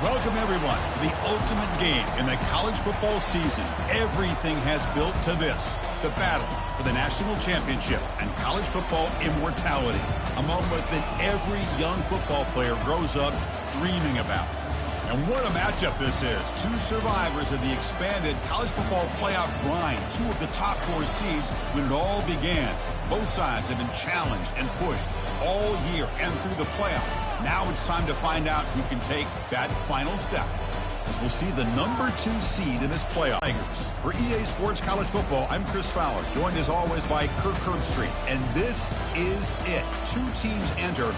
Welcome, everyone, to the ultimate game in the college football season. Everything has built to this, the battle for the national championship and college football immortality, a moment that every young football player grows up dreaming about. And what a matchup this is. Two survivors of the expanded college football playoff grind, two of the top four seeds when it all began. Both sides have been challenged and pushed all year and through the playoff. Now it's time to find out who can take that final step, as we'll see the number 2 seed in this playoff. For EA Sports College Football, I'm Chris Fowler, joined as always by Kirk Herbstreit. And this is it. 2 teams enter,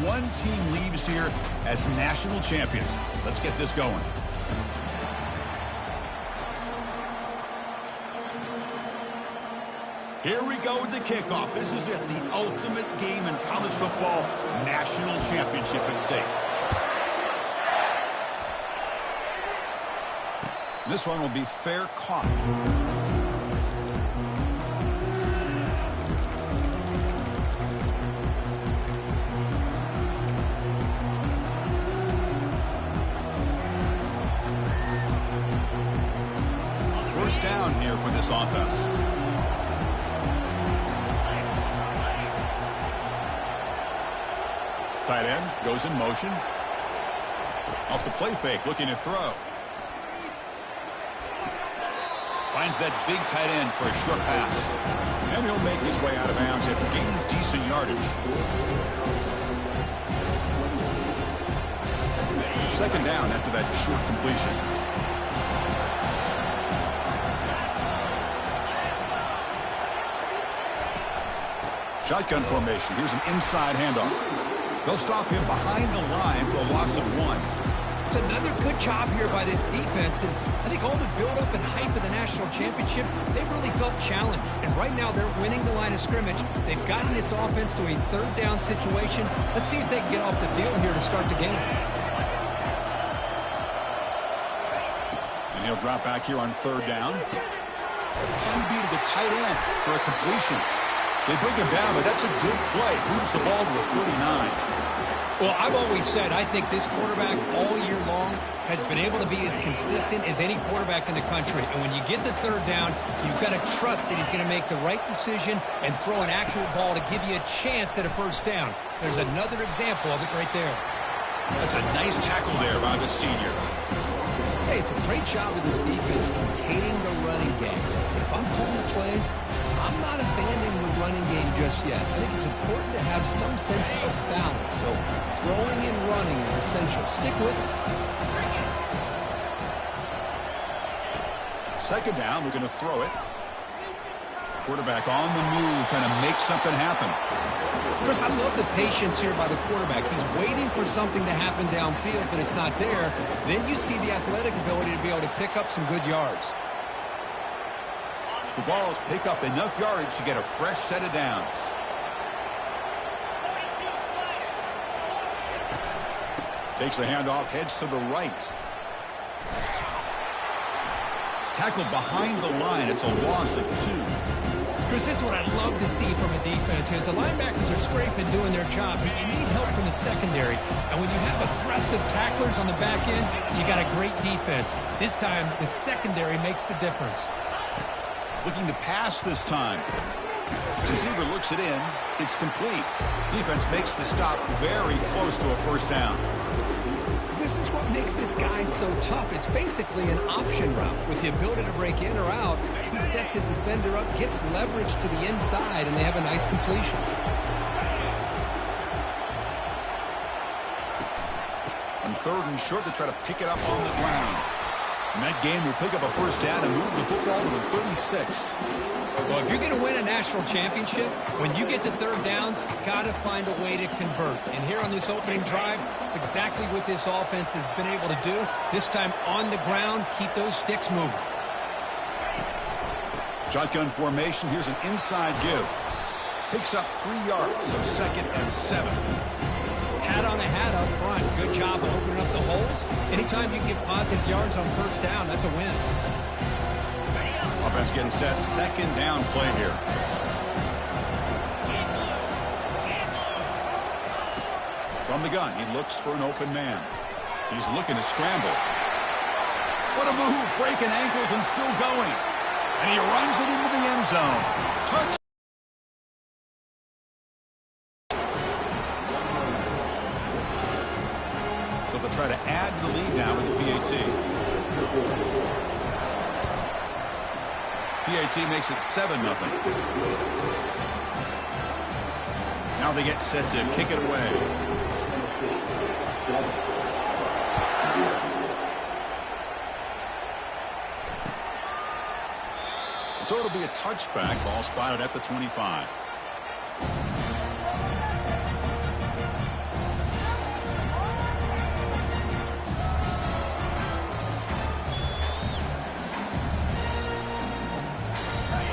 1 team leaves here as national champions. Let's get this going. Here we go with the kickoff. This is it, the ultimate game in college football, national championship at stake. This one will be fair caught. First down here for this offense. Tight end goes in motion. Off the play fake, looking to throw. Finds that big tight end for a short pass. And he'll make his way out of bounds after gaining decent yardage. Second down after that short completion. Shotgun formation. Here's an inside handoff. They'll stop him behind the line for a loss of 1. It's another good job here by this defense, and I think all the build-up and hype of the national championship, they really felt challenged. And right now, they're winning the line of scrimmage. They've gotten this offense to a third down situation. Let's see if they can get off the field here to start the game. And he'll drop back here on third down. QB to the tight end for a completion. They bring him down, but that's a good play. Moves the ball to a 39. Well, I've always said I think this quarterback all year long has been able to be as consistent as any quarterback in the country. And when you get the third down, you've got to trust that he's going to make the right decision and throw an accurate ball to give you a chance at a first down. There's another example of it right there. That's a nice tackle there by the senior. Hey, it's a great job of this defense containing the running game. But if I'm calling plays, I'm not abandoning the running game just yet. I think it's important to have some sense of balance. So throwing and running is essential. Stick with it. Second down, we're going to throw it. Quarterback on the move, trying to make something happen. Chris, I love the patience here by the quarterback. He's waiting for something to happen downfield, but it's not there. Then you see the athletic ability to be able to pick up some good yards. The Vols pick up enough yardage to get a fresh set of downs. Takes the handoff, heads to the right. Tackled behind the line. It's a loss of 2. Chris, this is what I love to see from a defense. As the linebackers are scraping, doing their job, but you need help from the secondary. And when you have aggressive tacklers on the back end, you got a great defense. This time, the secondary makes the difference. Looking to pass this time. The receiver looks it in. It's complete. Defense makes the stop very close to a first down. This is what makes this guy so tough. It's basically an option route. With the ability to break in or out, he sets his defender up, gets leverage to the inside, and they have a nice completion. On third and short, they try to pick it up on the ground. And that game will pick up a first down and move the football to the 36. Well, if you're going to win a national championship, when you get to third downs, you got to find a way to convert. And here on this opening drive, it's exactly what this offense has been able to do. This time on the ground, keep those sticks moving. Shotgun formation. Here's an inside give. Picks up 3 yards, so 2nd and 7. Hat on a hat up front. Good job of opening up the holes. Anytime you get positive yards on first down, that's a win. Offense getting set. Second down play here. From the gun, he looks for an open man. He's looking to scramble. What a move, breaking ankles and still going. And he runs it into the end zone. Touch. So they'll try to add to the lead now with the PAT. PAT makes it 7-0. Now they get set to kick it away. So it'll be a touchback. Ball spotted at the 25.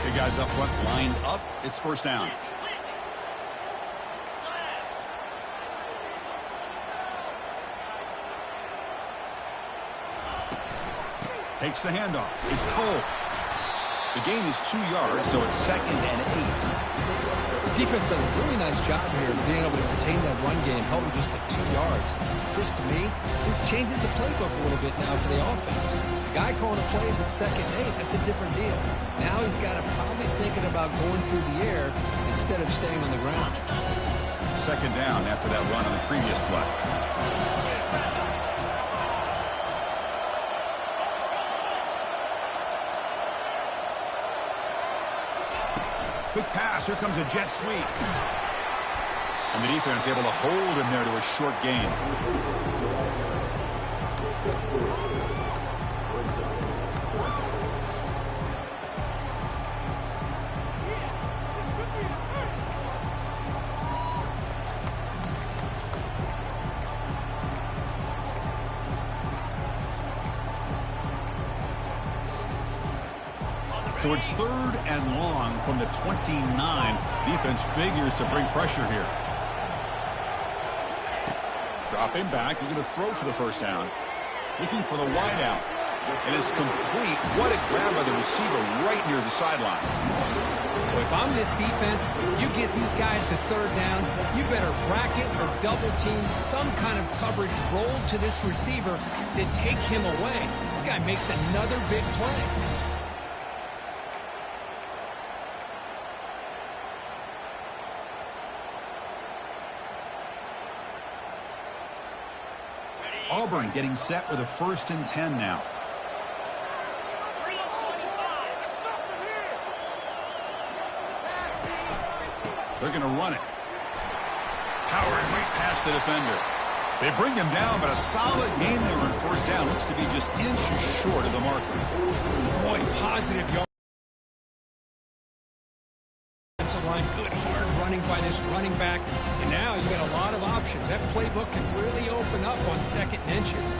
Big guys up front lined up. It's first down. Takes the handoff. It's Cole. The gain is 2 yards, so it's 2nd and 8. Defense does a really nice job here of being able to contain that run game, held him just at 2 yards. Chris, to me, this changes the playbook a little bit now for the offense. The guy calling the plays at 2nd and 8, that's a different deal. Now he's got to probably thinking about going through the air instead of staying on the ground. 2nd down after that run on the previous play. Quick pass. Here comes a jet sweep. And the defense able to hold him there to a short gain. So it's 3rd and long from the 29. Defense figures to bring pressure here. Dropping back, looking to throw for the first down. Looking for the wide out. And it's complete. What a grab by the receiver right near the sideline. Well, if I'm this defense, you get these guys to 3rd down, you better bracket or double team some kind of coverage roll to this receiver to take him away. This guy makes another big play. Auburn getting set with a 1st and 10 now. They're going to run it. Power and weight past the defender. They bring him down, but a solid gain there on 1st down. Looks to be just inches short of the marker. Boy, positive yard. Line, good hard running by this running back, and now you got a lot of options. That playbook can really open up on 2nd and inches.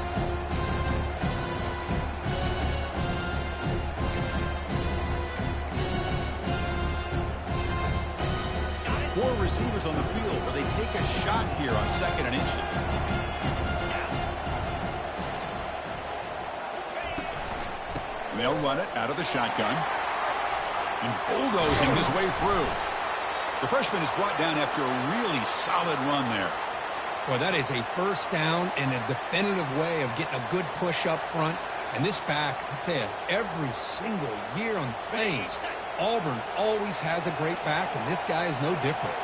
Four receivers on the field, where they take a shot here on 2nd and inches. They'll run it out of the shotgun. And bulldozing his way through. The freshman is brought down after a really solid run there. Well, that is a 1st down and a definitive way of getting a good push up front. And this back, I tell you, every single year on the plains, Auburn always has a great back, and this guy is no different.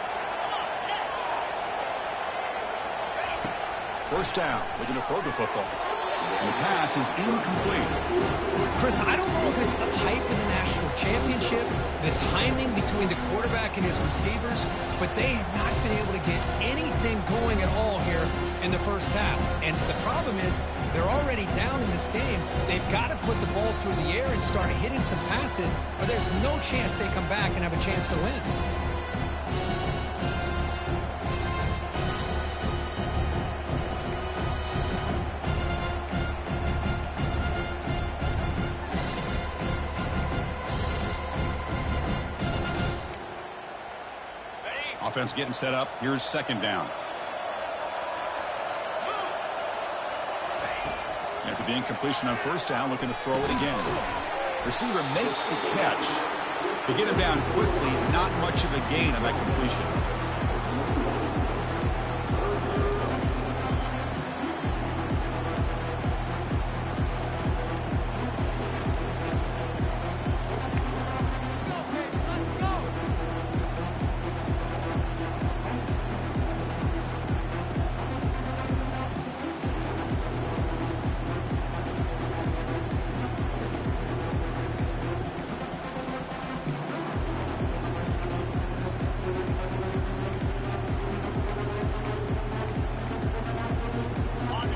1st down, looking to throw the football. And the pass is incomplete. Chris, I don't know if it's the hype of the national championship, the timing between the quarterback and his receivers, but they have not been able to get anything going at all here in the 1st half. And the problem is they're already down in this game. They've got to put the ball through the air and start hitting some passes, or there's no chance they come back and have a chance to win. Offense getting set up. Here's 2nd down. After the incompletion on 1st down, looking to throw it again. Receiver makes the catch. To get him down quickly, not much of a gain on that completion.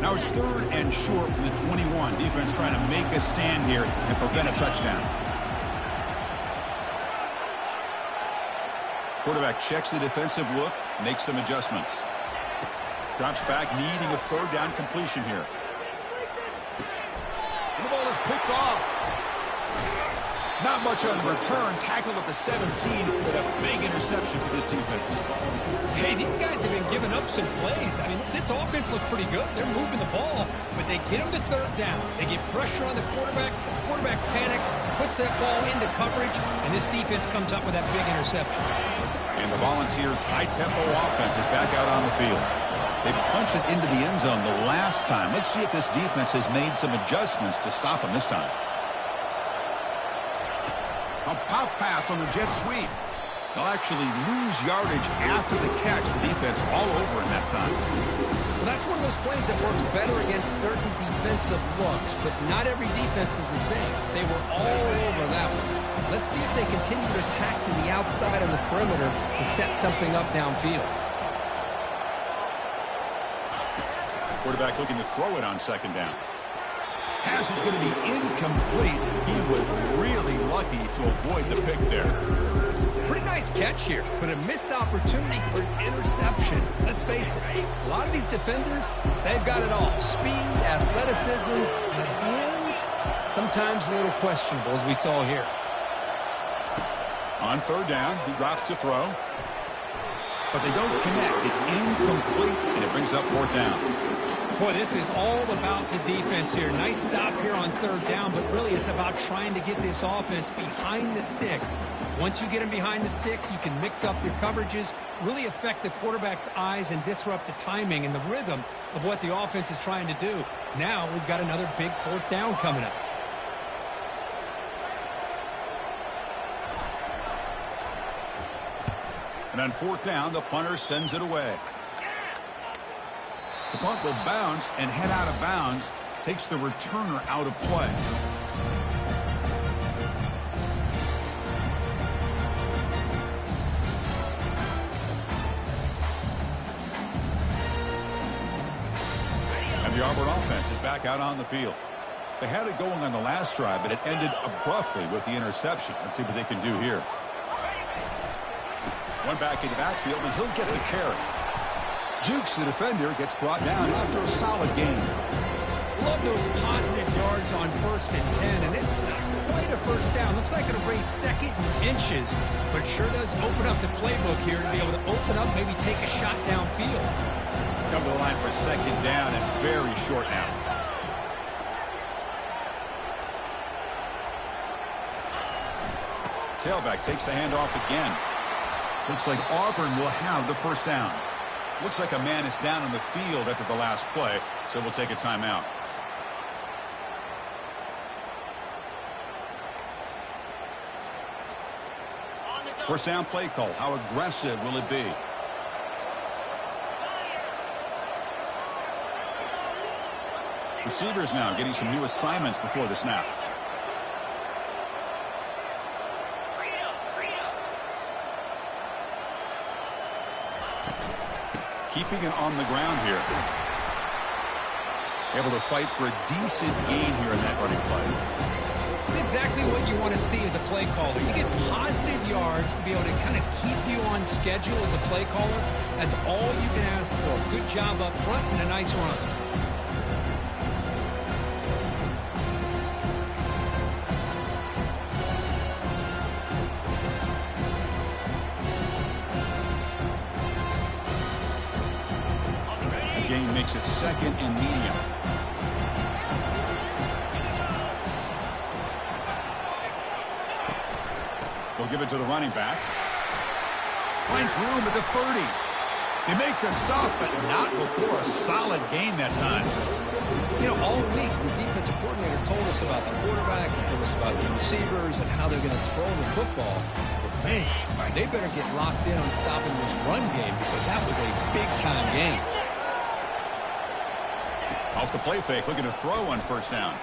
Now it's 3rd and short from the 21. Defense trying to make a stand here and prevent a touchdown. Quarterback checks the defensive look, makes some adjustments. Drops back, needing a 3rd down completion here. And the ball is picked off. Not much on the return. Tackled at the 17 with a big interception for this defense. Hey, these guys have been giving up some plays. I mean, this offense looked pretty good. They're moving the ball, but they get them to 3rd down. They get pressure on the quarterback. Quarterback panics, puts that ball into coverage, and this defense comes up with that big interception. And the Volunteers' high-tempo offense is back out on the field. They punched it into the end zone the last time. Let's see if this defense has made some adjustments to stop them this time. A pop pass on the jet sweep. They'll actually lose yardage after the catch. The defense all over in that time. Well, that's one of those plays that works better against certain defensive looks, but not every defense is the same. They were all over that one. Let's see if they continue to attack to the outside of the perimeter to set something up downfield. Quarterback looking to throw it on 2nd down. Pass is going to be incomplete. He was really lucky to avoid the pick there. Pretty nice catch here, but a missed opportunity for an interception. Let's face it, a lot of these defenders, they've got it all. Speed, athleticism, and hands, sometimes a little questionable, as we saw here. On 3rd down, he drops to throw. But they don't connect. It's incomplete, and it brings up 4th down. Boy, this is all about the defense here. Nice stop here on 3rd down, but really it's about trying to get this offense behind the sticks. Once you get them behind the sticks, you can mix up your coverages, really affect the quarterback's eyes and disrupt the timing and the rhythm of what the offense is trying to do. Now we've got another big 4th down coming up. And on 4th down, the punter sends it away. The punt will bounce and head out of bounds. Takes the returner out of play. And the Auburn offense is back out on the field. They had it going on the last drive, but it ended abruptly with the interception. Let's see what they can do here. One back in the backfield, and he'll get the carry. Jukes, the defender, gets brought down after a solid game. Love those positive yards on 1st and 10, and it's not quite a 1st down. Looks like it'll raise 2nd and inches, but sure does open up the playbook here to be able to open up, maybe take a shot downfield. Come to the line for 2nd down and very short now. Tailback takes the handoff again. Looks like Auburn will have the 1st down. Looks like a man is down on the field after the last play, so we'll take a timeout. First down play call. How aggressive will it be? Receivers now getting some new assignments before the snap. Keeping it on the ground here. Able to fight for a decent gain here in that running play. It's exactly what you want to see as a play caller. You get positive yards to be able to kind of keep you on schedule as a play caller. That's all you can ask for. Good job up front and a nice run. Game makes it 2nd and medium. They'll give it to the running back. Finds room at the 30. They make the stop, but not before a solid gain that time. You know, all week the defensive coordinator told us about the quarterback, he told us about the receivers and how they're going to throw the football. But man, they better get locked in on stopping this run game because that was a big-time game. Off the play fake, looking to throw on 1st down.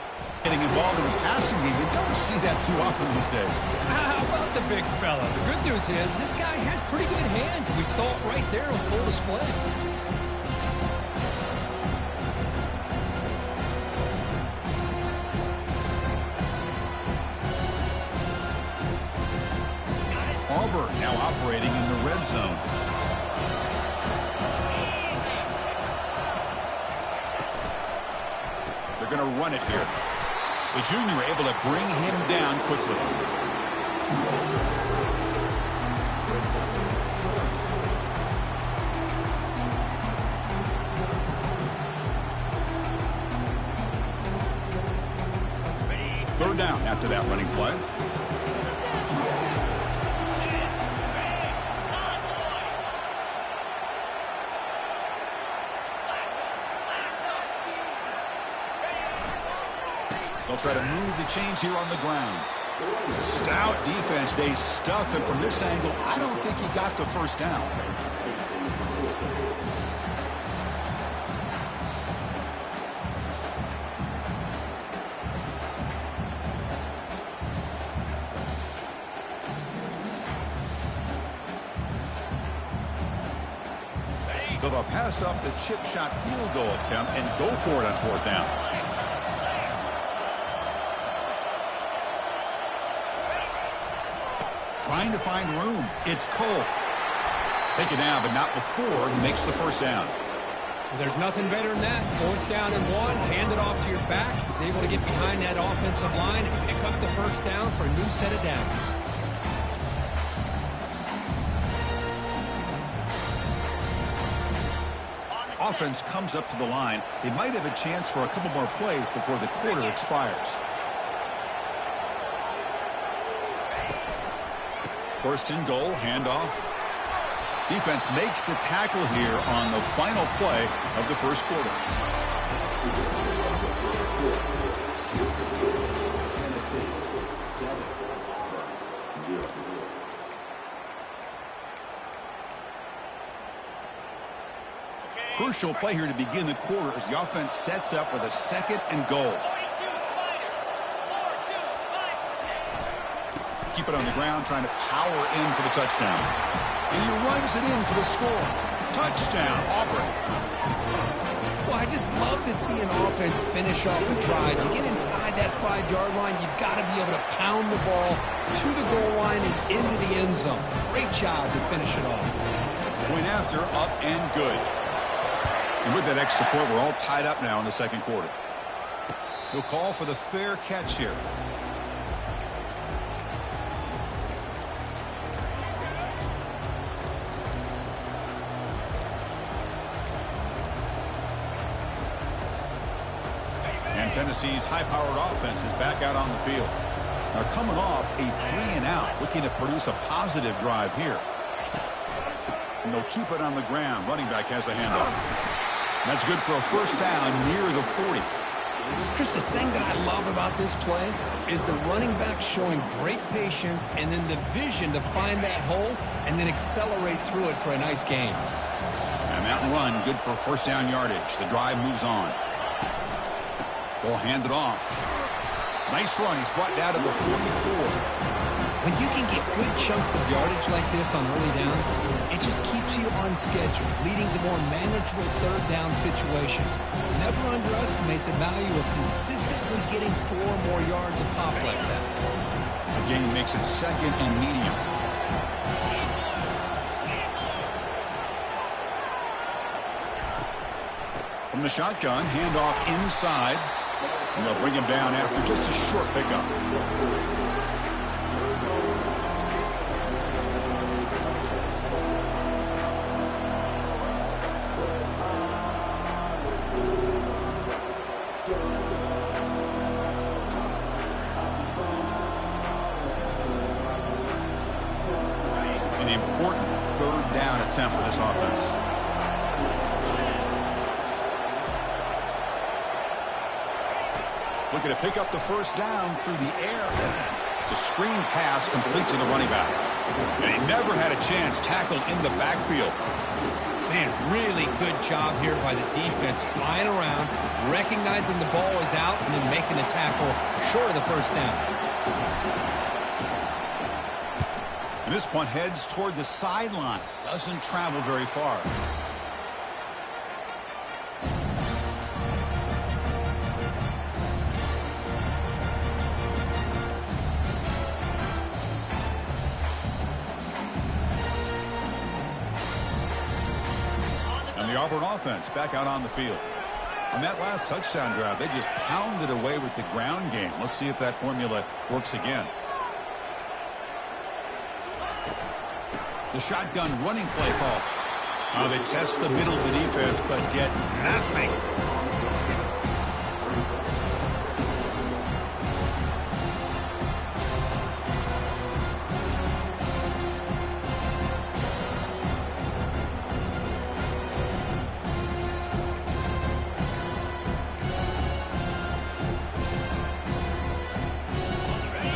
Getting involved in the passing game, you don't see that too often these days. How about the big fella? The good news is this guy has pretty good hands. We saw it right there on full display. now operating in the red zone. They're going to run it here. The junior able to bring him down quickly. Third down after that running play. They'll try to move the chains here on the ground. Stout defense. They stuff him from this angle. I don't think he got the first down. So they'll pass up the chip shot field goal attempt and go for it on fourth down. Trying to find room. It's Cole. Take it down, but not before he makes the first down. Well, there's nothing better than that. Fourth down and 1. Hand it off to your back. He's able to get behind that offensive line and pick up the first down for a new set of downs. Offense comes up to the line. They might have a chance for a couple more plays before the quarter expires. First and goal, handoff. Defense makes the tackle here on the final play of the first quarter. Crucial play here to begin the quarter as the offense sets up with a second and goal. Keep it on the ground, trying to power in for the touchdown. And he runs it in for the score. Touchdown, Auburn. Well, I just love to see an offense finish off a drive. You get inside that 5-yard line, you've got to be able to pound the ball to the goal line and into the end zone. Great job to finish it off. Point after, up and good. And with that extra point, we're all tied up now in the second quarter. He'll call for the fair catch here. And Tennessee's high-powered offense is back out on the field. Now coming off a 3-and-out, looking to produce a positive drive here. And they'll keep it on the ground. Running back has the handoff. That's good for a first down near the 40. Chris, the thing that I love about this play is the running back showing great patience and then the vision to find that hole and then accelerate through it for a nice gain. And that run, good for first down yardage. The drive moves on. Ball handed off. Nice run. He's brought down to the 44. When you can get good chunks of yardage like this on early downs, it just keeps you on schedule, leading to more manageable third down situations. Never underestimate the value of consistently getting 4 more yards a pop like that. Again, he makes it second and medium. From the shotgun, handoff inside. And they'll bring him down after just a short pickup. An important third down attempt for this offense. Looking to pick up the first down through the air. It's a screen pass complete to the running back. And he never had a chance tackled in the backfield. Man, really good job here by the defense, flying around, recognizing the ball is out, and then making the tackle short of the first down. And this punt heads toward the sideline. Doesn't travel very far. Auburn offense back out on the field. On that last touchdown drive, they just pounded away with the ground game. Let's see if that formula works again. The shotgun running play call. They test the middle of the defense, but get nothing.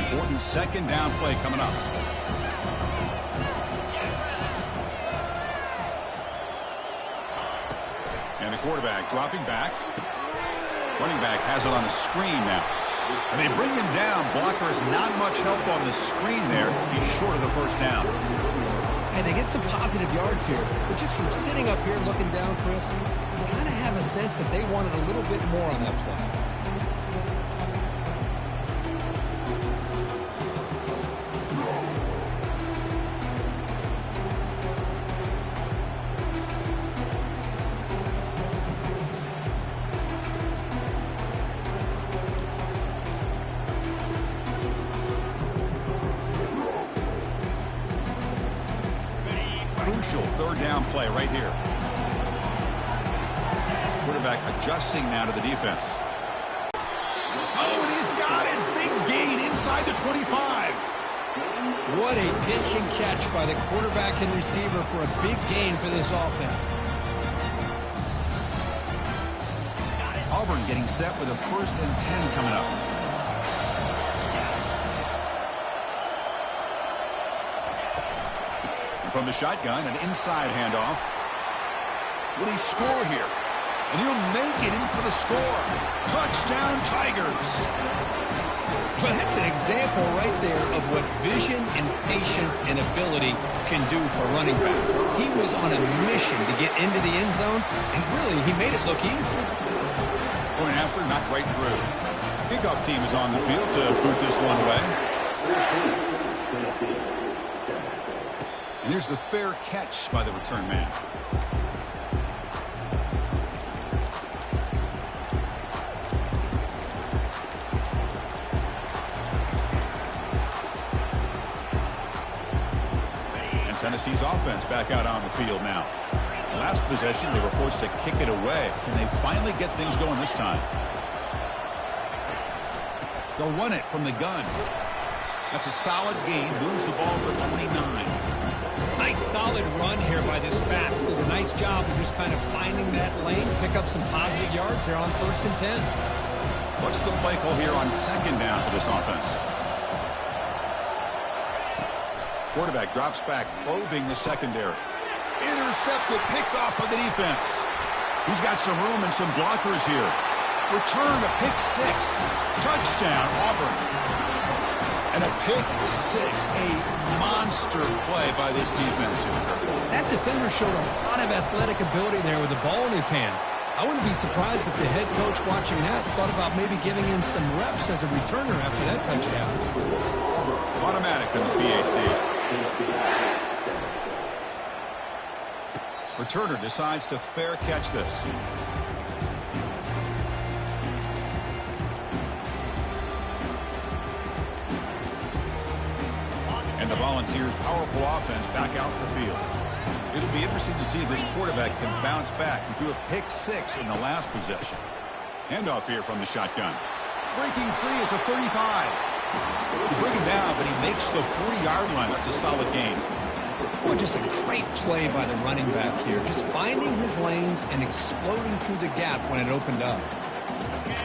Important second down play coming up. And the quarterback dropping back. Running back has it on a screen now. And they bring him down. Blockers not much help on the screen there. He's short of the first down. And they get some positive yards here. But just from sitting up here looking down, Chris, you kind of have a sense that they wanted a little bit more on that play. Crucial third down play right here. Quarterback adjusting now to the defense. Oh, and he's got it. Big gain inside the 25. What a pitch and catch by the quarterback and receiver for a big gain for this offense. Auburn getting set with a 1st and 10 coming up. From the shotgun, an inside handoff. Will he score here? And he'll make it in for the score. Touchdown, Tigers. Well, that's an example right there of what vision and patience and ability can do for a running back. He was on a mission to get into the end zone, and really, he made it look easy. Point after, not right through. Kickoff team is on the field to boot this one away. And here's the fair catch by the return man. And Tennessee's offense back out on the field now. Last possession, they were forced to kick it away. Can they finally get things going this time? They'll run it from the gun. That's a solid gain. Moves the ball to the 29. Nice solid run here by this back. Did a nice job of just kind of finding that lane, pick up some positive yards there on 1st and 10. What's the play call here on 2nd down for this offense? Quarterback drops back, probing the secondary. Intercepted, picked off by the defense. He's got some room and some blockers here. Return to pick 6. Touchdown, Auburn. And a pick 6, a monster play by this defense here. That defender showed a lot of athletic ability there with the ball in his hands. I wouldn't be surprised if the head coach watching that thought about maybe giving him some reps as a returner after that touchdown. Automatic in the PAT. Returner decides to fair catch this. And the Volunteers' powerful offense back out in the field. It'll be interesting to see if this quarterback can bounce back. He threw a pick 6 in the last possession. Handoff here from the shotgun. Breaking free at the 35. You bring him down, but he makes the 40-yard line. That's a solid gain. Boy, just a great play by the running back here. Just finding his lanes and exploding through the gap when it opened up.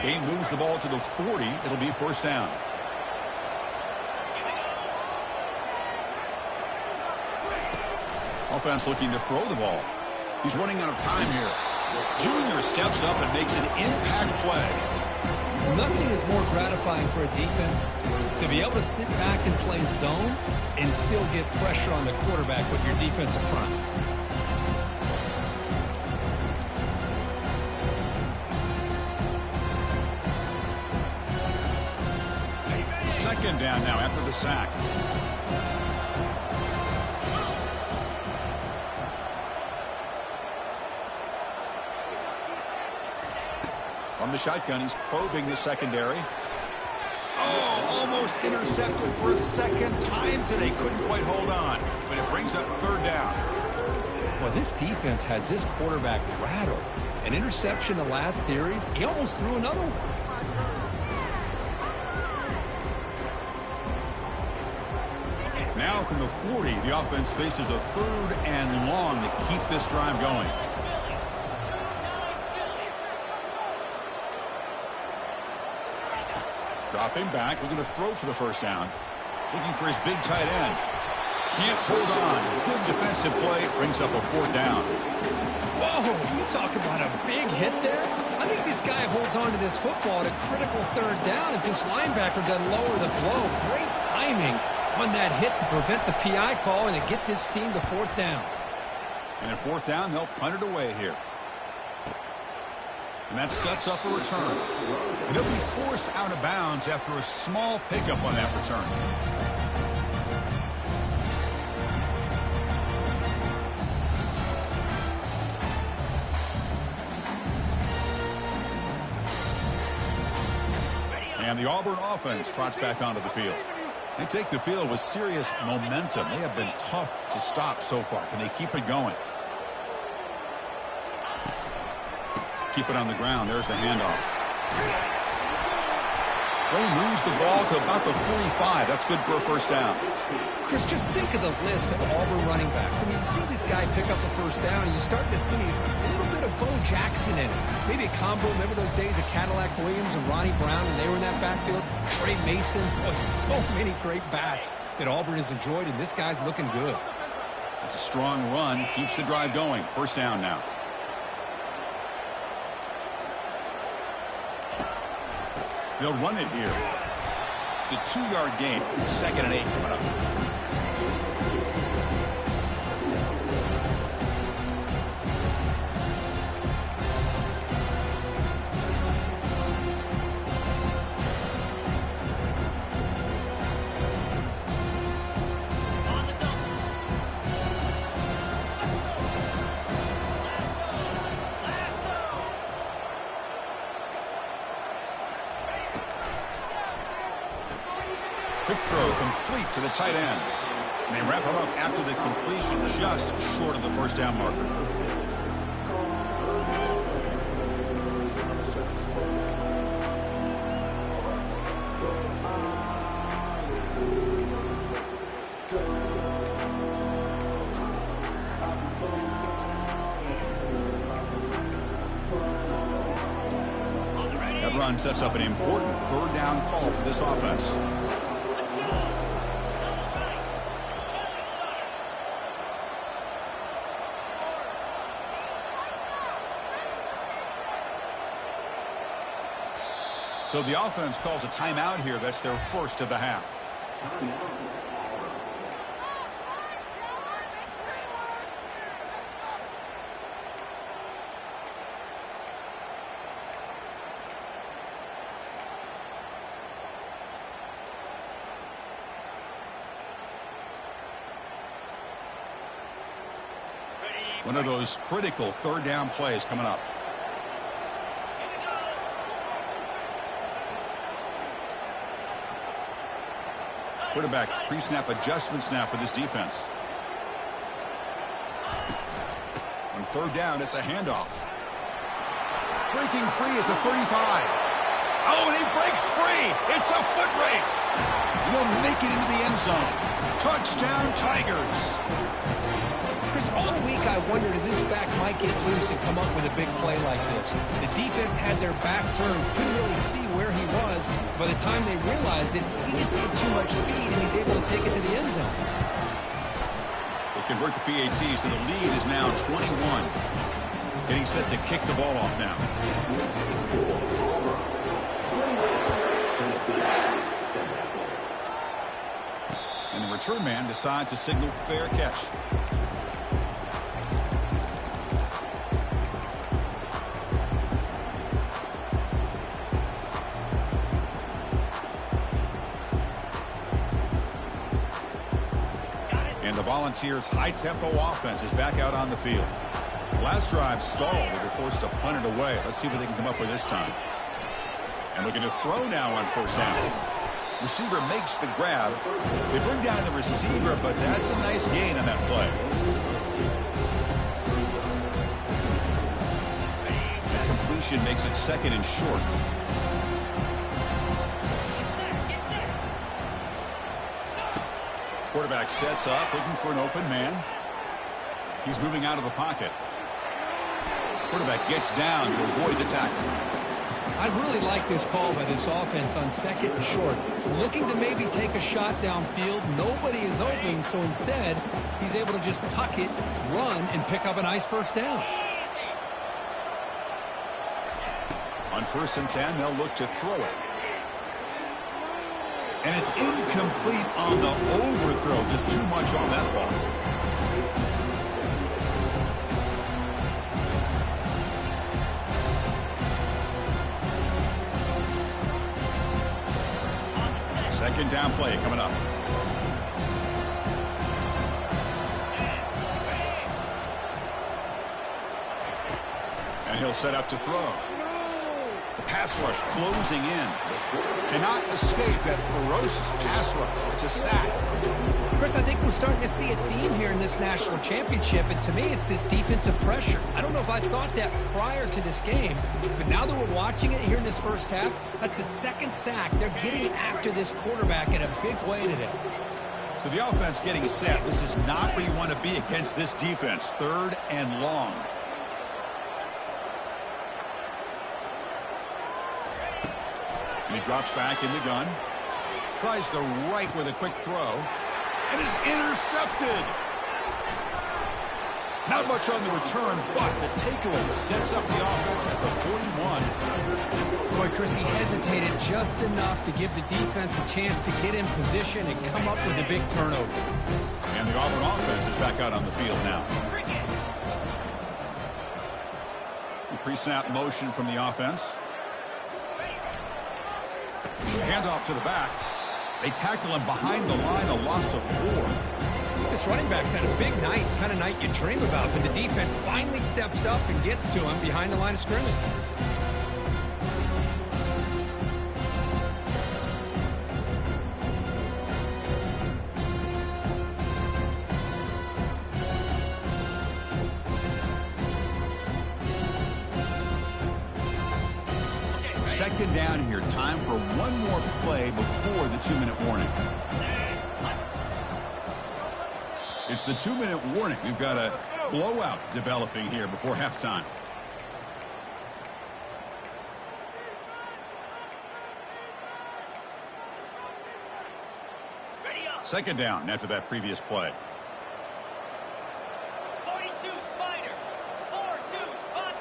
Game moves the ball to the 40. It'll be 1st down. Offense looking to throw the ball. He's running out of time here. Junior steps up and makes an impact play. Nothing is more gratifying for a defense to be able to sit back and play zone and still get pressure on the quarterback with your defensive front. Second down now after the sack. From the shotgun, he's probing the secondary. Oh, almost intercepted for a second time today. Couldn't quite hold on, but it brings up third down. Well, this defense has this quarterback rattled. An interception the last series, he almost threw another one. Now from the 40, the offense faces a third and long to keep this drive going. Dropping back, looking to throw for the first down. Looking for his big tight end. Can't hold on. Good defensive play. Brings up a fourth down. Whoa, you talk about a big hit there. I think this guy holds on to this football at a critical third down if this linebacker doesn't lower the blow. Great timing on that hit to prevent the PI call and to get this team to fourth down. And at fourth down, they'll punt it away here. And that sets up a return. And he'll be forced out of bounds after a small pickup on that return. And the Auburn offense trots back onto the field. They take the field with serious momentum. They have been tough to stop so far. Can they keep it going? Keep it on the ground. There's the handoff. They moves the ball to about the 45. That's good for a first down. Chris, just think of the list of Auburn running backs. I mean, you see this guy pick up a first down, and you start to see a little bit of Bo Jackson in it. Maybe a combo. Remember those days of Cadillac Williams and Ronnie Brown when they were in that backfield? Trey Mason. Boy, so many great backs that Auburn has enjoyed, and this guy's looking good. It's a strong run. Keeps the drive going. First down now. They'll run it here. It's a 2-yard gain. 2nd and 8 coming up. Quick throw complete to the tight end. And they wrap him up after the completion just short of the first down marker. That run sets up an important third down call for this offense. So the offense calls a timeout here. That's their first of the half. One of those critical third down plays coming up. Quarterback pre-snap adjustments now for this defense. On third down, it's a handoff. Breaking free at the 35. Oh, and he breaks free. It's a foot race. He'll make it into the end zone. Touchdown, Tigers. Chris, all week I wondered if this back might get loose and come up with a big play like this. The defense had their back turned, couldn't really see where he was. By the time they realized it, he just had too much speed, and he's able to take it to the end zone. They convert the PAT, so the lead is now 21. Getting set to kick the ball off now. And the return man decides to signal fair catch. And the Volunteers' high-tempo offense is back out on the field. Last drive stalled. They were forced to punt it away. Let's see what they can come up with this time. And looking to throw now on first down. Receiver makes the grab. They bring down the receiver, but that's a nice gain on that play. The completion makes it second and short. Quarterback sets up, looking for an open man. He's moving out of the pocket. Quarterback gets down to avoid the tackle. I really like this call by this offense on second and short. Looking to maybe take a shot downfield. Nobody is open, so instead, he's able to just tuck it, run, and pick up a nice first down. On 1st and 10, they'll look to throw it. And it's incomplete on the overthrow. Just too much on that ball. Second down play coming up. And he'll set up to throw. The pass rush closing in. Cannot escape that ferocious pass rush. It's a sack. Chris, I think we're starting to see a theme here in this national championship, and to me it's this defensive pressure. I don't know if I thought that prior to this game, but now that we're watching it here in this first half, that's the second sack. They're getting after this quarterback in a big way today. So the offense getting set. This is not where you want to be against this defense. 3rd and long. And he drops back in the gun. Tries the right with a quick throw. And is intercepted. Not much on the return, but the takeaway sets up the offense at the 41. Boy, Chris, he hesitated just enough to give the defense a chance to get in position and come up with a big turnover. And the Auburn offense is back out on the field now. The pre-snap motion from the offense. Handoff to the back. They tackle him behind the line, a loss of 4. This running back's had a big night, kind of night you dream about, but the defense finally steps up and gets to him behind the line of scrimmage. Second down here. Time for one more play before the 2-minute warning. It's the 2-minute warning. We've got a blowout developing here before halftime. Second down after that previous play. 42 Spider. 4-2 spot.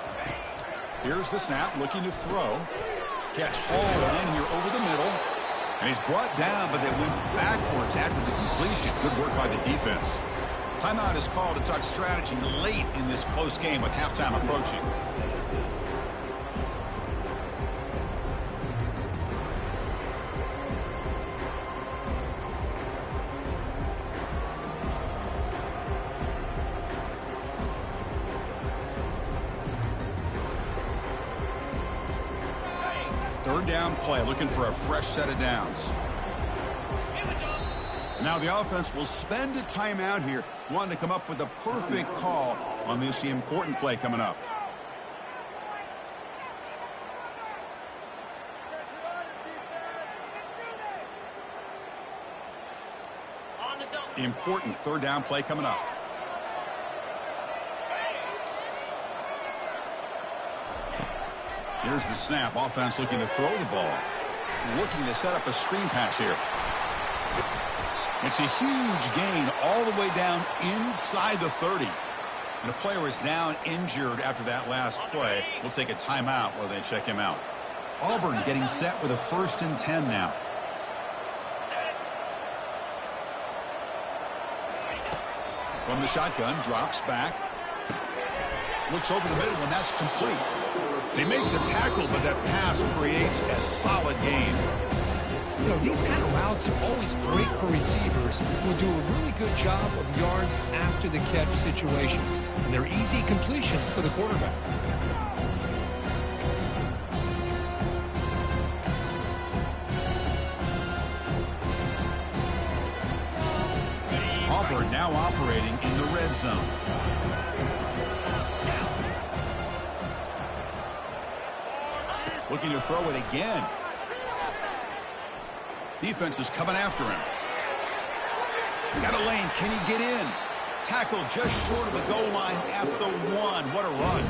Here's the snap, looking to throw. Catch hauled in here over the middle. And he's brought down, but they went backwards after the completion. Good work by the defense. Timeout is called to talk strategy late in this close game with halftime approaching. Third down play, looking for a fresh set of downs. Now the offense will spend a timeout here, wanting to come up with a perfect call on this important play coming up. The important third down play coming up. Here's the snap. Offense looking to throw the ball. Looking to set up a screen pass here. It's a huge gain all the way down inside the 30. And the player is down injured after that last play. We'll take a timeout while they check him out. Auburn getting set with a 1st and 10 now. From the shotgun, drops back. Looks over the middle, and that's complete. They make the tackle, but that pass creates a solid gain. You know, these kind of routes are always great for receivers who do a really good job of yards after the catch situations. And they're easy completions for the quarterback. Auburn now operating in the red zone. Looking to throw it again. Defense is coming after him. Got a lane. Can he get in? Tackle just short of the goal line at the 1. What a run.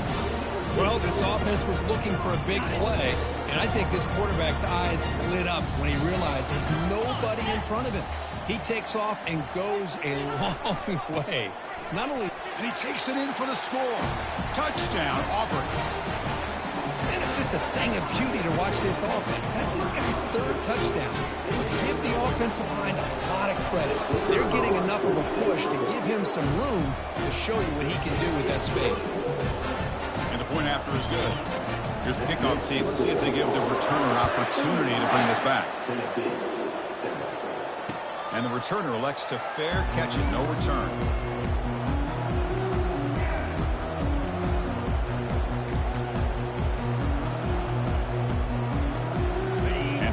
Well, this offense was looking for a big play, and I think this quarterback's eyes lit up when he realized there's nobody in front of him. He takes off and goes a long way. Not only... And he takes it in for the score. Touchdown, Auburn. And it's just a thing of beauty to watch this offense. That's this guy's 3rd touchdown. Give the offensive line a lot of credit. They're getting enough of a push to give him some room to show you what he can do with that space. And the point after is good. Here's the kickoff team. Let's see if they give the returner an opportunity to bring this back. And the returner elects to fair catch it, no return.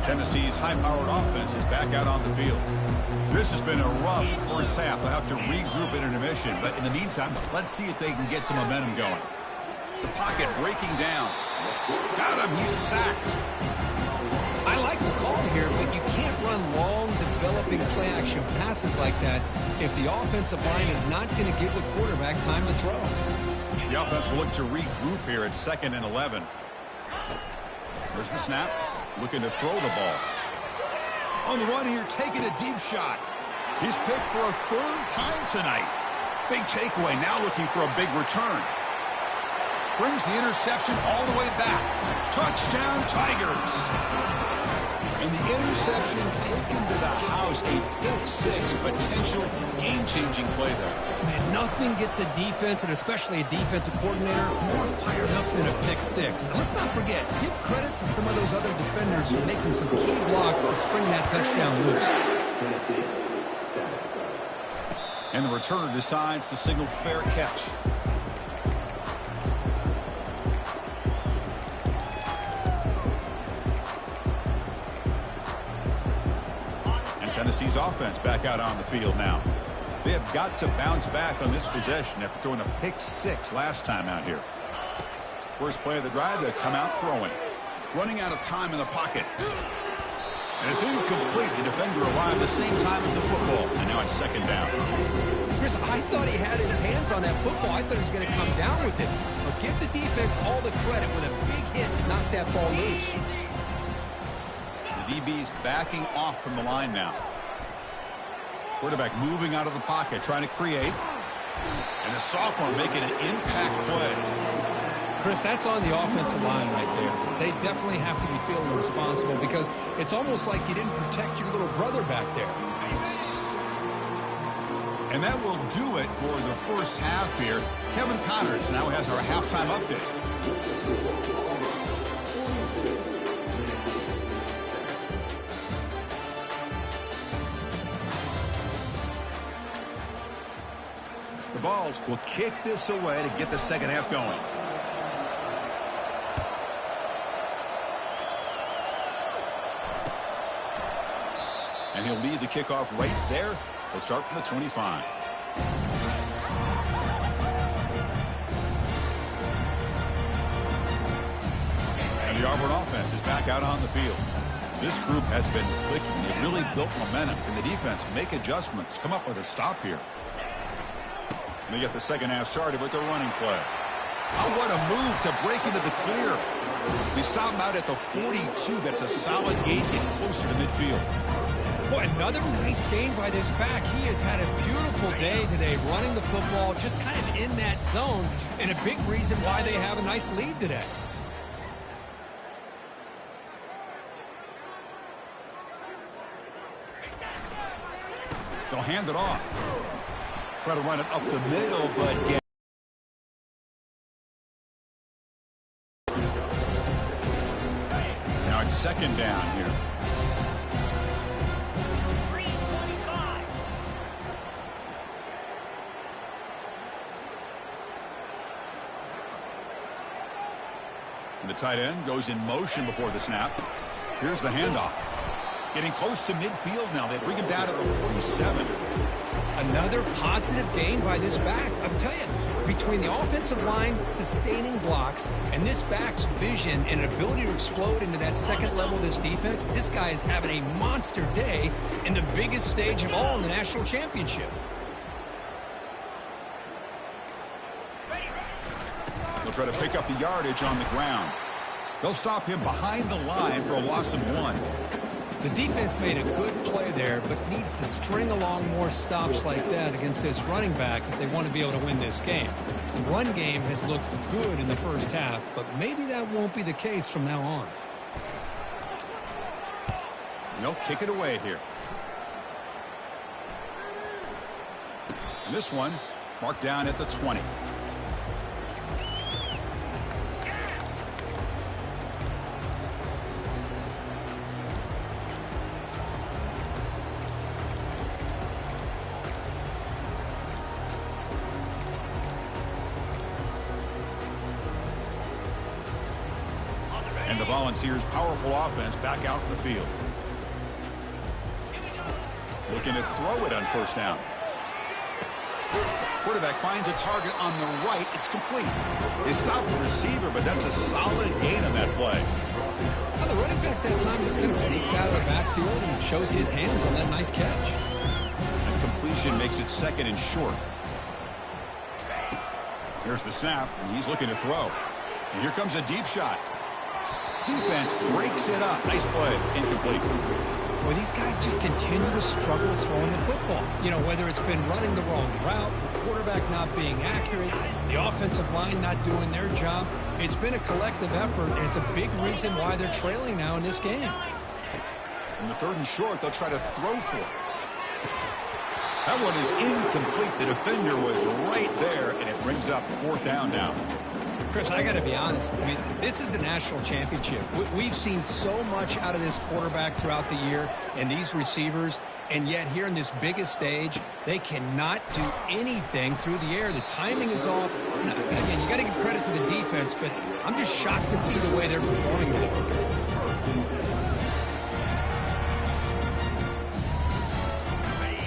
Tennessee's high-powered offense is back out on the field. This has been a rough first half. They'll have to regroup in intermission, but in the meantime, let's see if they can get some momentum going. The pocket breaking down. Got him. He's sacked. I like the call here, but you can't run long, developing play-action passes like that if the offensive line is not going to give the quarterback time to throw. The offense will look to regroup here at 2nd and 11. There's the snap. Looking to throw the ball. On the run here, taking a deep shot. He's picked for a 3rd time tonight. Big takeaway, now looking for a big return. Brings the interception all the way back. Touchdown, Tigers. And the interception taken to the house. A pick-6 potential game-changing play there. Man, nothing gets a defense, and especially a defensive coordinator, more fired up than a pick-6. And let's not forget, give credit to some of those other defenders for making some key blocks to spring that touchdown loose. And the returner decides to signal fair catch. Tennessee's offense back out on the field now. They have got to bounce back on this possession after throwing a pick-6 last time out here. First play of the drive, they come out throwing. Running out of time in the pocket. And it's incomplete. The defender arrived the same time as the football. And now it's 2nd down. Chris, I thought he had his hands on that football. I thought he was going to come down with it. But give the defense all the credit with a big hit to knock that ball loose. The DB's backing off from the line now. Quarterback moving out of the pocket, trying to create. And the sophomore making an impact play. Chris, that's on the offensive line right there. They definitely have to be feeling responsible because it's almost like you didn't protect your little brother back there. And that will do it for the first half here. Kevin Connors now has our halftime update. The Vols will kick this away to get the second half going. And he'll lead the kickoff right there. He'll start from the 25. And the Auburn offense is back out on the field. This group has been clicking. They really built momentum. Can the defense make adjustments? Come up with a stop here. And they get the second half started with their running play. Oh, what a move to break into the clear. They stop him out at the 42. That's a solid gain, getting closer to midfield. Boy, another nice gain by this back. He has had a beautiful day today running the football, just kind of in that zone, and a big reason why they have a nice lead today. They'll hand it off. Try to run it up the middle, but get. Now it's second down here. And the tight end goes in motion before the snap. Here's the handoff. Getting close to midfield now. They bring him down to the 47. Another positive gain by this back. I'm telling you, between the offensive line sustaining blocks and this back's vision and ability to explode into that second level of this defense, this guy is having a monster day in the biggest stage of all in the national championship. They'll try to pick up the yardage on the ground. They'll stop him behind the line for a loss of 1. The defense made a good play there, but needs to string along more stops like that against this running back if they want to be able to win this game. The run game has looked good in the first half, but maybe that won't be the case from now on. And they'll kick it away here. And this one marked down at the 20. And the Volunteers' powerful offense back out in the field. Looking to throw it on first down. Quarterback finds a target on the right. It's complete. They stopped the receiver, but that's a solid gain on that play. Well, the running back that time just kind of sneaks out of the backfield and shows his hands on that nice catch. And completion makes it second and short. Here's the snap, and he's looking to throw. And here comes a deep shot. Defense breaks it up. Nice play. Incomplete. Well, these guys just continue to struggle throwing the football. You know, whether it's been running the wrong route, the quarterback not being accurate, the offensive line not doing their job. It's been a collective effort, and it's a big reason why they're trailing now in this game. In the third and short, they'll try to throw for it. That one is incomplete. The defender was right there, and it brings up fourth down now. Chris, I got to be honest. I mean, this is the national championship. We've seen so much out of this quarterback throughout the year and these receivers, and yet here in this biggest stage, they cannot do anything through the air. The timing is off. Again, you got to give credit to the defense, but I'm just shocked to see the way they're performing today.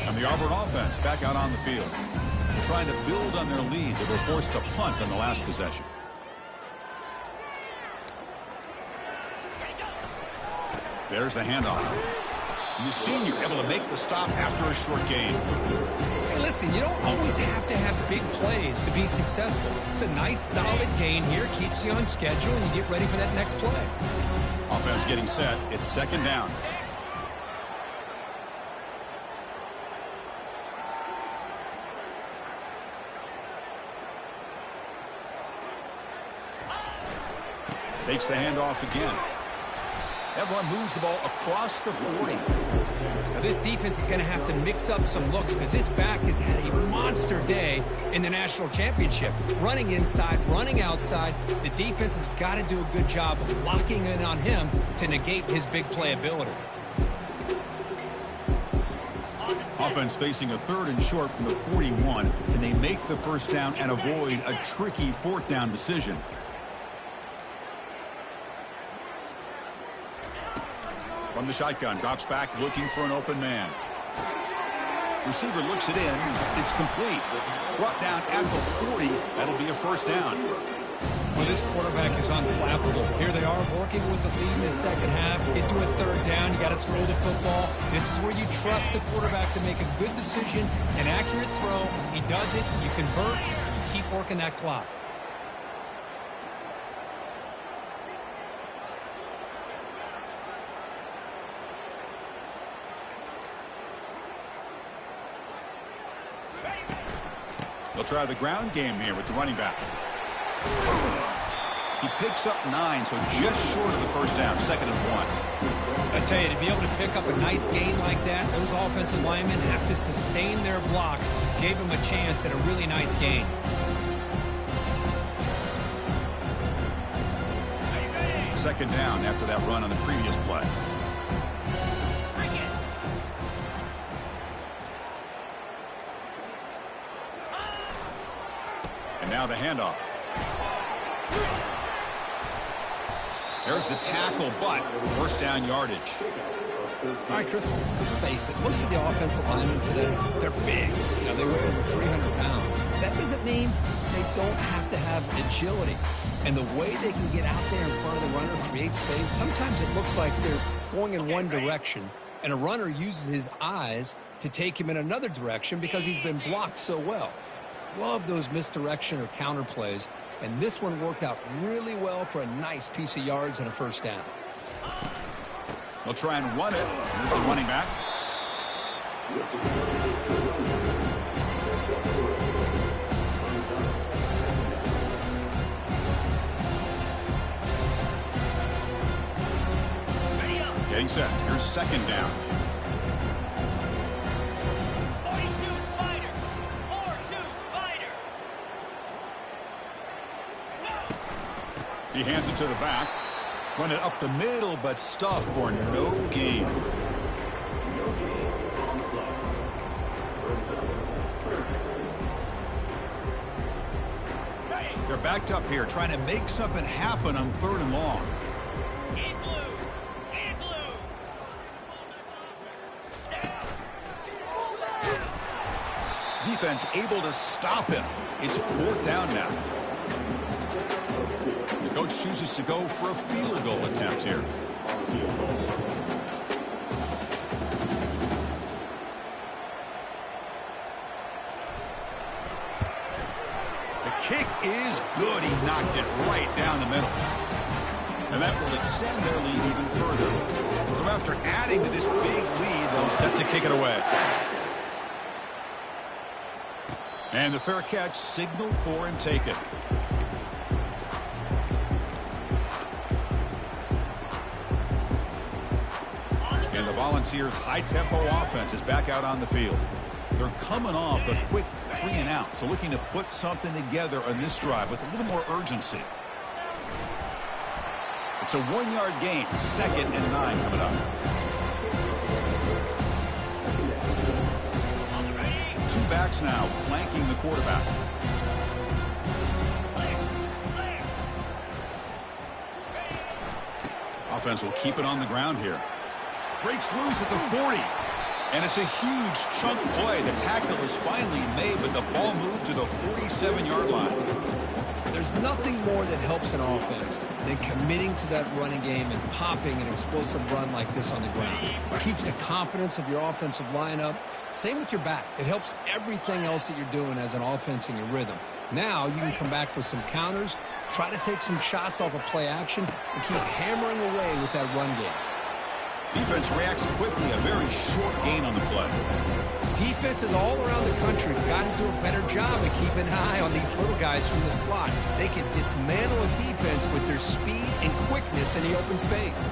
And the Auburn offense back out on the field. They're trying to build on their lead. They were forced to punt on the last possession. There's the handoff. And the senior able to make the stop after a short gain. Hey, listen, you don't always have to have big plays to be successful. It's a nice, solid gain here. Keeps you on schedule, and you get ready for that next play. Offense getting set. It's second down. Takes the handoff again. That one moves the ball across the 40. Now this defense is going to have to mix up some looks because this back has had a monster day in the national championship. Running inside, running outside. The defense has got to do a good job of locking in on him to negate his big play ability. Offense facing a third and short from the 41. Can they make the first down and avoid a tricky fourth down decision? From the shotgun, drops back, looking for an open man. Receiver looks it in. It's complete. Brought down at the 40. That'll be a first down. Well, this quarterback is unflappable. Here they are working with the lead in the second half. Get to a third down. You got to throw the football. This is where you trust the quarterback to make a good decision, an accurate throw. He does it. You convert. You keep working that clock. They'll try the ground game here with the running back. He picks up 9, so just short of the first down, second and 1. I tell you, to be able to pick up a nice gain like that, those offensive linemen have to sustain their blocks. Gave him a chance at a really nice gain. Second down after that run on the previous play. And now the handoff. There's the tackle, but first down yardage. All right, Chris, let's face it. Most of the offensive linemen today, they're big. You know, they weigh over 300 pounds. That doesn't mean they don't have to have agility. And the way they can get out there in front of the runner, create space, sometimes it looks like they're going in one direction, and a runner uses his eyes to take him in another direction because he's been blocked so well. Love those misdirection or counter plays, and this one worked out really well for a nice piece of yards and a first down. They'll try and run it. Here's the running back. Getting set. Here's second down. 42 Spider. 4-2 Spider. He hands it to the back. Run it up the middle, but stuff for no gain. They're backed up here, trying to make something happen on 3rd and long. In blue. In blue. Defense able to stop him. It's 4th down now. The coach chooses to go for a field goal attempt here. The kick is good. He knocked it right down the middle. And that will extend their lead even further. So after adding to this big lead, they'll set to kick it away. And the fair catch signaled for and taken. And the Volunteers' high-tempo offense is back out on the field. They're coming off a quick 3 and out, so looking to put something together on this drive with a little more urgency. It's a 1-yard gain, 2nd and 9 coming up. Two backs now flanking the quarterback. Offense will keep it on the ground here. Breaks loose at the 40. And it's a huge chunk play. The tackle is finally made, but the ball moved to the 47-yard line. There's nothing more that helps an offense than committing to that running game and popping an explosive run like this on the ground. It keeps the confidence of your offensive lineup. Same with your back. It helps everything else that you're doing as an offense in your rhythm. Now you can come back with some counters, try to take some shots off of play action, and keep hammering away with that run game. Defense reacts quickly, a very short gain on the play. Defenses all around the country have got to do a better job of keeping an eye on these little guys from the slot. They can dismantle a defense with their speed and quickness in the open space.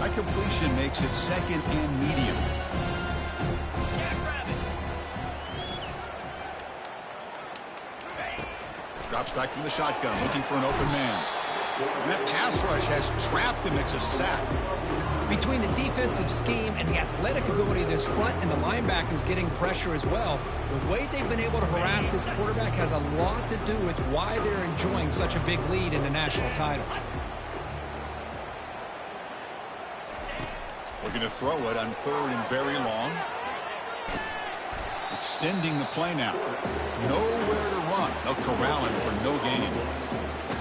That completion makes it 2nd and medium. Drops back from the shotgun, looking for an open man. And that pass rush has trapped him. It's a sack. Between the defensive scheme and the athletic ability of this front and the linebackers getting pressure as well, the way they've been able to harass this quarterback has a lot to do with why they're enjoying such a big lead in the national title. Looking to throw it on 3rd and very long. Extending the play now. Nowhere to run. They'll corral him for no gain.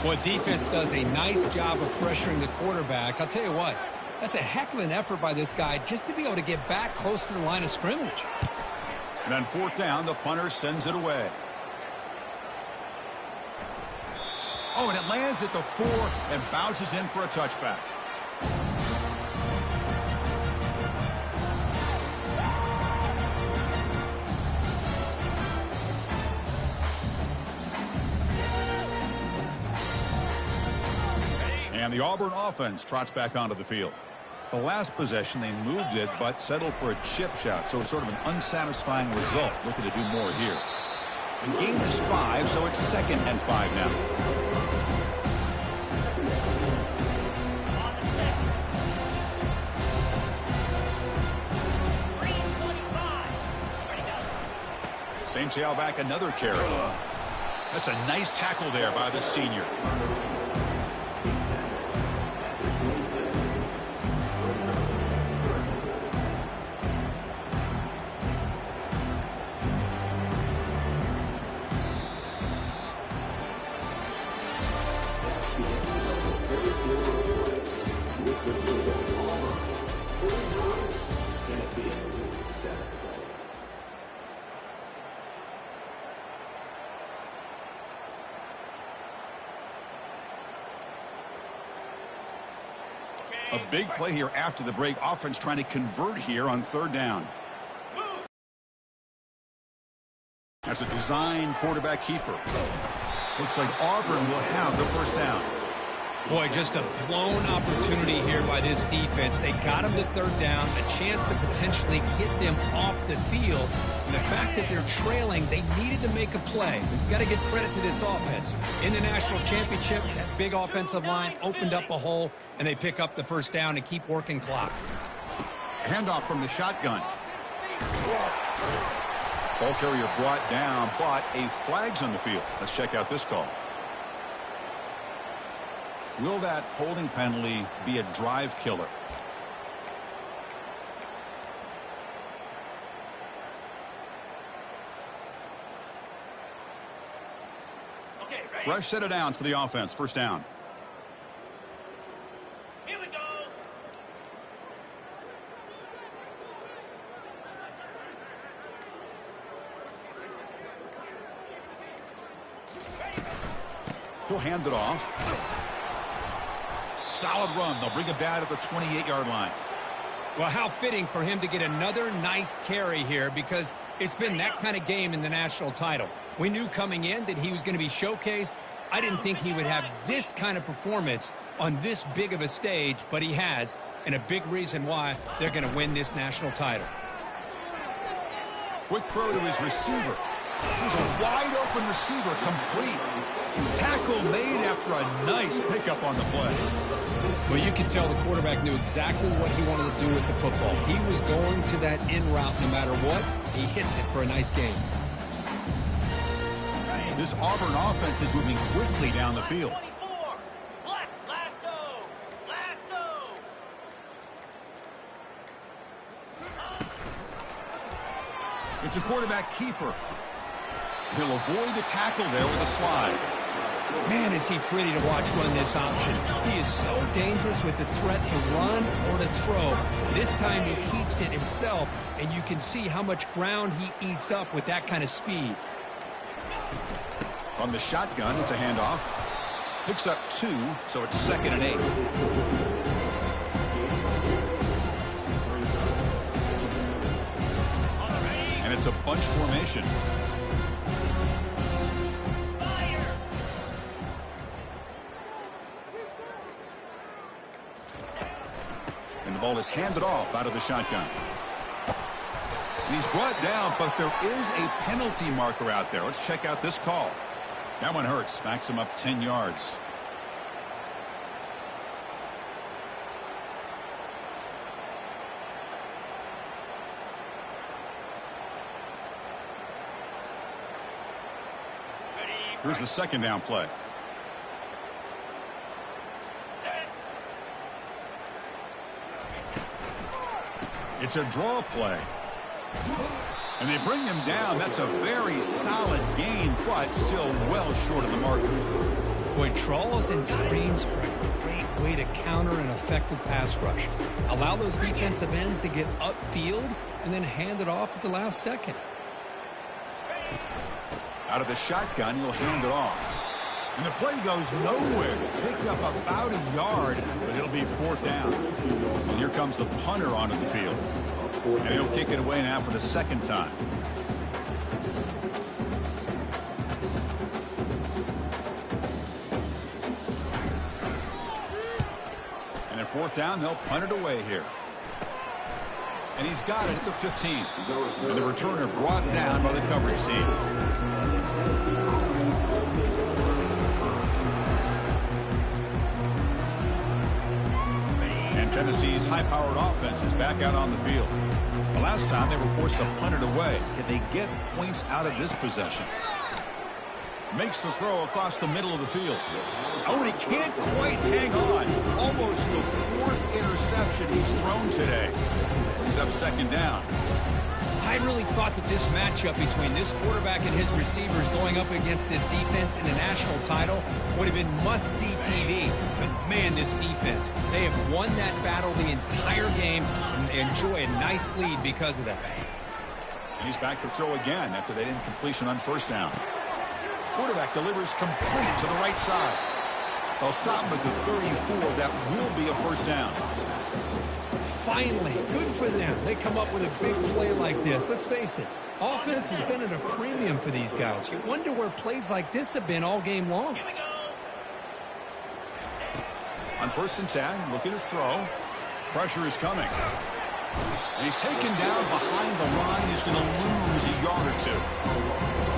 Well, defense does a nice job of pressuring the quarterback. I'll tell you what, that's a heck of an effort by this guy just to be able to get back close to the line of scrimmage. And on 4th down, the punter sends it away. Oh, and it lands at the 4 and bounces in for a touchback. And the Auburn offense trots back onto the field. The last possession, they moved it, but settled for a chip shot, so it's sort of an unsatisfying result. Looking to do more here. The game is 5, so it's 2nd and 5 now. Same tailback, another carry. That's a nice tackle there by the senior. A big play here after the break. Offense trying to convert here on third down. That's a design quarterback keeper. Looks like Auburn will have the first down. Boy, just a blown opportunity here by this defense. They got him to third down, a chance to potentially get them off the field. And the fact that they're trailing, they needed to make a play. We've got to give credit to this offense. In the national championship, that big offensive line opened up a hole, and they pick up the first down and keep working clock. Handoff from the shotgun. Ball carrier brought down, but a flag's on the field. Let's check out this call. Will that holding penalty be a drive killer? Okay, ready? Fresh set of downs for the offense. First down. Here we go. He'll hand it off. Solid run. They'll bring it back at the 28-yard line. Well, how fitting for him to get another nice carry here, because it's been that kind of game in the national title. We knew coming in that he was going to be showcased. I didn't think he would have this kind of performance on this big of a stage, but he has, and a big reason why they're going to win this national title. Quick throw to his receiver. Here's a wide-open receiver, complete. Tackle made after a nice pickup on the play. Well, you can tell the quarterback knew exactly what he wanted to do with the football. He was going to that in route no matter what. He hits it for a nice game. This Auburn offense is moving quickly down the field. 24. Black lasso. Lasso. It's a quarterback keeper. He'll avoid the tackle there with a slide. Man, is he pretty to watch run this option. He is so dangerous with the threat to run or to throw. This time he keeps it himself, and you can see how much ground he eats up with that kind of speed. On the shotgun, it's a handoff. Picks up 2, so it's 2nd and 8. And it's a bunch formation. And the ball is handed off out of the shotgun. And he's brought down, but there is a penalty marker out there. Let's check out this call. That one hurts. Backs him up 10 yards. Here's the second down play. It's a draw play. And they bring him down. That's a very solid gain, but still well short of the marker. Boy, draws and screens are a great way to counter an effective pass rush. Allow those defensive ends to get upfield and then hand it off at the last second. Out of the shotgun, he'll hand it off. And the play goes nowhere. Picked up about a yard, but it'll be 4th down. And here comes the punter onto the field. And he'll kick it away now for the second time. And at 4th down, they'll punt it away here. And he's got it at the 15. And the returner brought down by the coverage team. And Tennessee's high-powered offense is back out on the field. The last time they were forced to punt it away. Can they get points out of this possession? Makes the throw across the middle of the field. Oh, and he can't quite hang on. Almost the 4th interception he's thrown today. He's up 2nd down. I really thought that this matchup between this quarterback and his receivers going up against this defense in the national title would have been must-see TV. But, man, this defense, they have won that battle the entire game, and they enjoy a nice lead because of that. And he's back to throw again after that incompletion on 1st down. Quarterback delivers complete to the right side. They'll stop him at the 34. That will be a first down. Finally, good for them. They come up with a big play like this. Let's face it, offense has been at a premium for these guys. You wonder where plays like this have been all game long. Here we go. On 1st and 10, looking to throw. Pressure is coming. And he's taken down behind the line. He's going to lose a yard or two.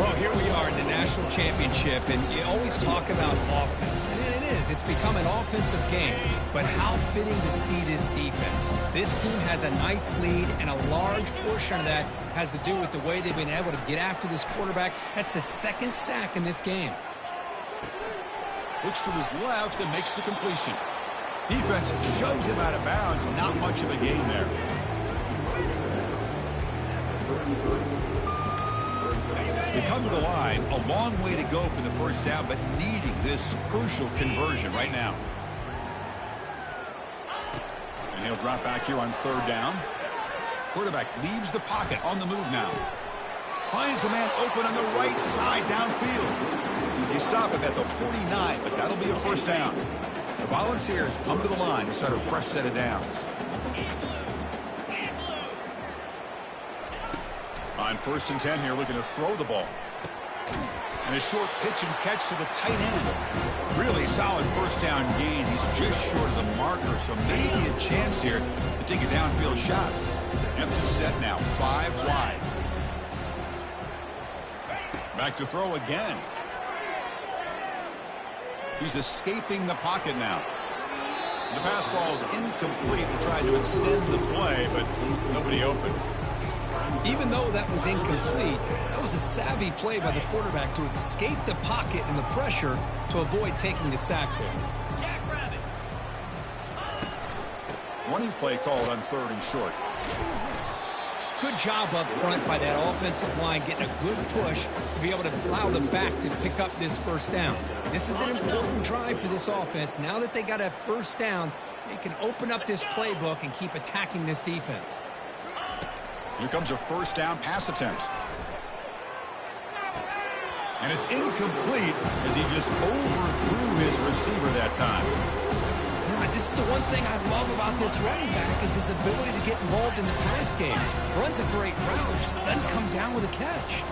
Well, here we are in the national championship, and you always talk about offense. And it is. It's become an offensive game. But how fitting to see this defense. This team has a nice lead, and a large portion of that has to do with the way they've been able to get after this quarterback. That's the 2nd sack in this game. Looks to his left and makes the completion. Defense shoves him out of bounds. Not much of a gain there. They come to the line, a long way to go for the first down, but needing this crucial conversion right now. And he'll drop back here on 3rd down. Quarterback leaves the pocket on the move now. Finds a man open on the right side downfield. They stop him at the 49, but that'll be a first down. The Volunteers come to the line to start a fresh set of downs. On 1st and 10 here, looking to throw the ball. And a short pitch and catch to the tight end. Really solid first down gain. He's just short of the marker, so maybe a chance here to take a downfield shot. Empty set now, 5 wide. Back to throw again. He's escaping the pocket now. The pass ball is incomplete. We're trying to extend the play, but nobody open. Even though that was incomplete, that was a savvy play by the quarterback to escape the pocket and the pressure to avoid taking the sack there. Jackrabbit. Running play called on 3rd and short. Good job up front by that offensive line getting a good push to be able to allow them back to pick up this first down. This is an important drive for this offense. Now that they got a first down, they can open up this playbook and keep attacking this defense. Here comes a first down pass attempt. And it's incomplete as he just overthrew his receiver that time. Yeah, this is the one thing I love about this running back is his ability to get involved in the pass game. Runs a great route, just doesn't come down with a catch.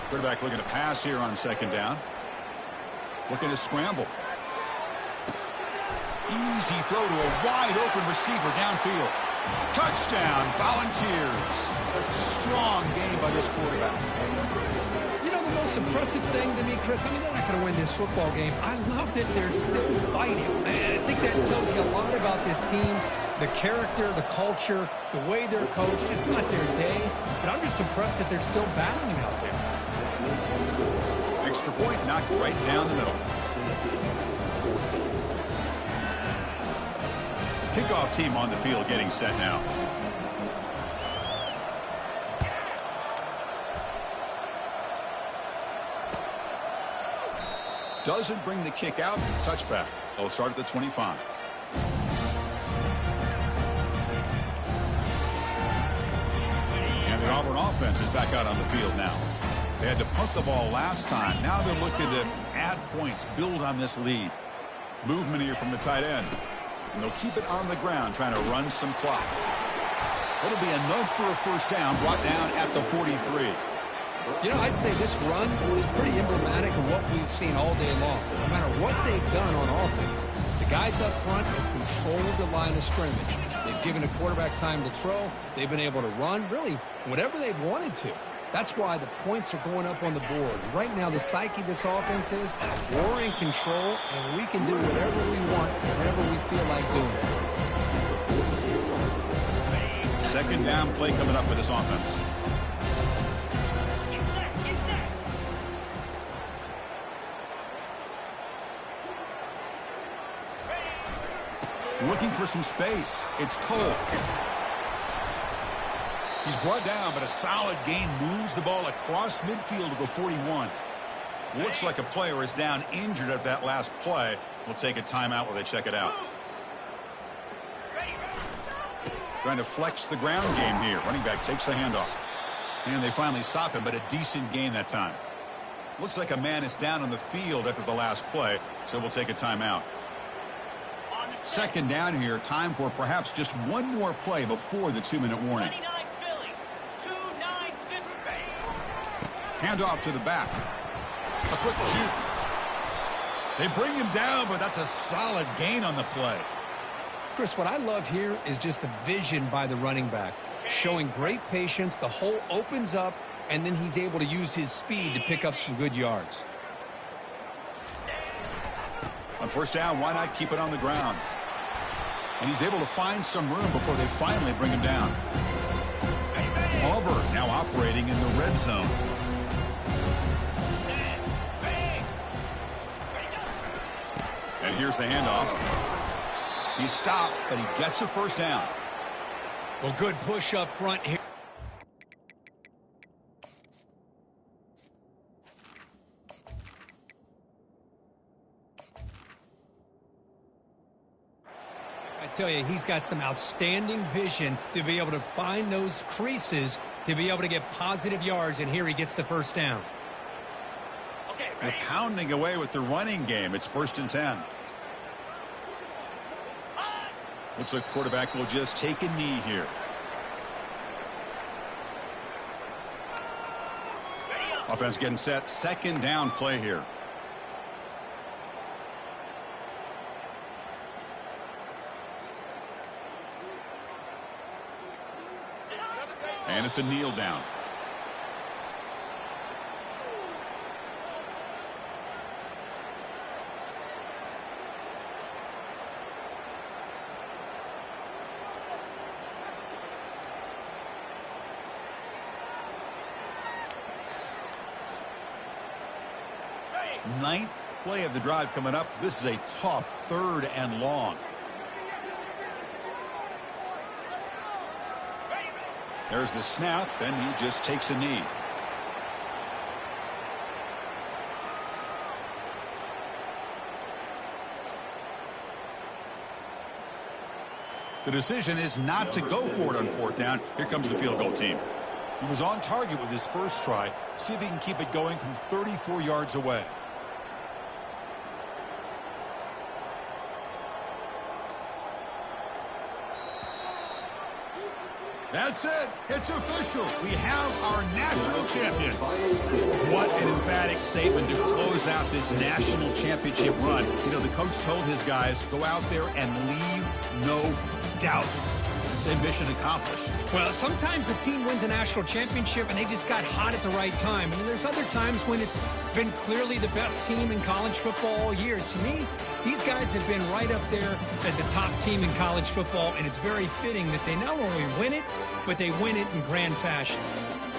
Quarterback looking to pass here on 2nd down. Looking to scramble. Easy throw to a wide-open receiver downfield. Touchdown, Volunteers. Strong game by this quarterback. You know, the most impressive thing to me, Chris, I mean, they're not going to win this football game. I love that they're still fighting. I think that tells you a lot about this team, the character, the culture, the way they're coached. It's not their day, but I'm just impressed that they're still battling out there. Extra point knocked right down the middle. Kickoff team on the field getting set now. Doesn't bring the kick out. Touchback. They'll start at the 25. And the Auburn offense is back out on the field now. They had to punt the ball last time. Now they're looking to add points, build on this lead. Movement here from the tight end. And they'll keep it on the ground, trying to run some clock. That'll be enough for a first down, brought down at the 43. You know, I'd say this run is pretty emblematic of what we've seen all day long. No matter what they've done on offense, the guys up front have controlled the line of scrimmage. They've given a quarterback time to throw. They've been able to run, really, whatever they've wanted to. That's why the points are going up on the board. Right now, the psyche of this offense is we're in control, and we can do whatever we want, whenever we feel like doing it. Second down play coming up for this offense. Looking for some space. It's Cole. He's brought down, but a solid gain moves the ball across midfield to the 41. Looks like a player is down injured at that last play. We'll take a timeout while they check it out. Trying to flex the ground game here. Running back takes the handoff. And they finally stop him, but a decent gain that time. Looks like a man is down on the field after the last play, so we'll take a timeout. Second down here, time for perhaps just one more play before the 2-minute warning. 29 Philly, 2-9-50. Hand off to the back. A quick shoot. They bring him down, but that's a solid gain on the play. Chris, what I love here is just the vision by the running back. Showing great patience, the hole opens up, and then he's able to use his speed to pick up some good yards. On first down, why not keep it on the ground? And he's able to find some room before they finally bring him down. Auburn now operating in the red zone. And here's the handoff. He's stopped, but he gets a first down. Well, good push up front here. I tell you, he's got some outstanding vision to be able to find those creases to be able to get positive yards, and here he gets the first down. They're pounding away with the running game. It's 1st and 10. Looks like the quarterback will just take a knee here. Offense getting set. Second down play here. And it's a kneel down. Ninth play of the drive coming up. This is a tough 3rd and long. There's the snap, and he just takes a knee. The decision is not to go for it on 4th down. Here comes the field goal team. He was on target with his first try. See if he can keep it going from 34 yards away. That's it. It's official. We have our national champions. What an emphatic statement to close out this national championship run. You know, the coach told his guys, go out there and leave no doubt. Say mission accomplished. Well, sometimes a team wins a national championship and they just got hot at the right time. And there's other times when it's been clearly the best team in college football all year. To me, these guys have been right up there as a top team in college football, and it's very fitting that they not only win it, but they win it in grand fashion.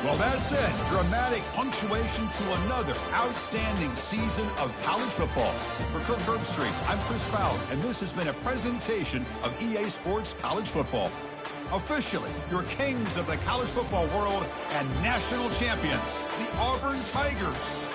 Well, that's it. Dramatic punctuation to another outstanding season of college football. For Kirk Herbstreit, I'm Chris Fowler, and this has been a presentation of EA Sports College Football. Officially, your kings of the college football world and national champions, the Auburn Tigers.